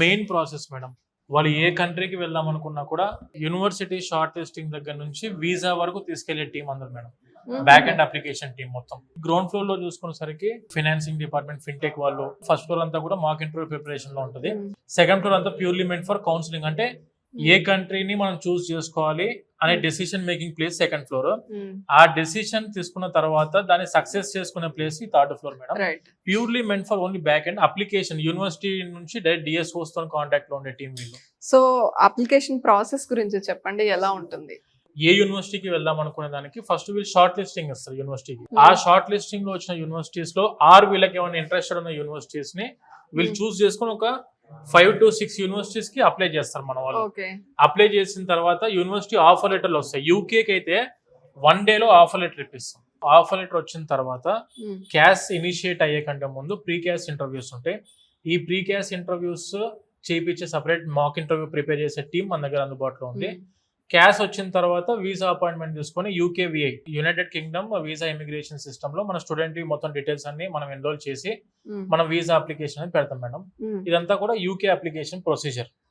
Main process madam. వాళ్ళు ఏ కంట్రీకి వెళ్దాం అనుకున్నా కూడా యూనివర్సిటీ షార్ట్ లిస్టింగ్ దగ్గర నుంచి వీసా వరకు తీసుకెళ్లే టీం అందరు madam. Back and application team మొత్తం. గ్రౌండ్ ఫ్లోర్ లో చూసుకునేసరికి ఫైనాన్సింగ్ డిపార్ట్మెంట్, ఫిన్టెక్ వాళ్ళు. ఫస్ట్ ఫ్లోర్ అంతా కూడా మాక్ ఇంటర్వ్యూ ప్రిపరేషన్ లో ఉంటుంది. సెకండ్ ఫ్లోర్ అంతా ప్యూర్లీ మెంట్ ఫర్ కౌన్సిలింగ్, అంటే ఏ కంట్రీని మనం చూస్ చేసుకోవాలి అనే decision making place second floor. ఆ డెసిషన్ తీసుకున్న తర్వాత దాన్ని సక్సెస్ చేసుకునే ప్లేస్ ఈ third floor madam. Purely meant for only back and application. University నుంచి డైరెక్ట్ డిఎస్ఓస్ తో కాంటాక్ట్ లో ఉండే టీం వీళ్ళు. సో అప్లికేషన్ ప్రాసెస్ గురించి చెప్పండి, ఎలా ఉంటుంది? ఏ యూనివర్సిటీకి వెళ్దాం అనుకునే దానికి ఫస్ట్ వీళ్ళు షార్ట్ లిస్టింగ్ ఇస్తారు యూనివర్సిటీకి. ఆ షార్ట్ లిస్టింగ్ లో వచ్చిన యూనివర్సిటీస్ లో వీళ్ళకి ఏమైనా ఇంట్రెస్టెడ్ ఉన్న యూనివర్సిటీస్ ని వీళ్ళు చూస్ చేసుకుని ఒక 5 to 6 యూనివర్సిటీస్ కి అప్లై చేస్తారు మన వాళ్ళు. అప్లై చేసిన తర్వాత యూనివర్సిటీ ఆఫర్ లెటర్లు వస్తాయి. యూకేకి అయితే 1 day లో ఆఫర్ లెటర్ ఇప్పిస్తాం. ఆఫర్ లెటర్ వచ్చిన తర్వాత క్యాస్ ఇనిషియేట్ అయ్యే కంటే ముందు ప్రీ క్యాస్ ఇంటర్వ్యూస్ ఉంటాయి. ఈ ప్రీ క్యాస్ ఇంటర్వ్యూస్ చేయించే సపరేట్ మాక్ ఇంటర్వ్యూ ప్రిపేర్ చేసే టీం మన దగ్గర అందుబాటులో ఉంది. క్యాష్ వచ్చిన తర్వాత వీసా అపాయింట్మెంట్ తీసుకొని UKVI, United Kingdom visa immigration system లో మన స్టూడెంట్ మొత్తం డీటెయిల్స్ అన్ని మనం ఎన్రోల్ చేసి మనం వీసా అప్లికేషన్ అని పెడతాం మేడం. ఇదంతా కూడా యూకే అప్లికేషన్ ప్రొసీజర్.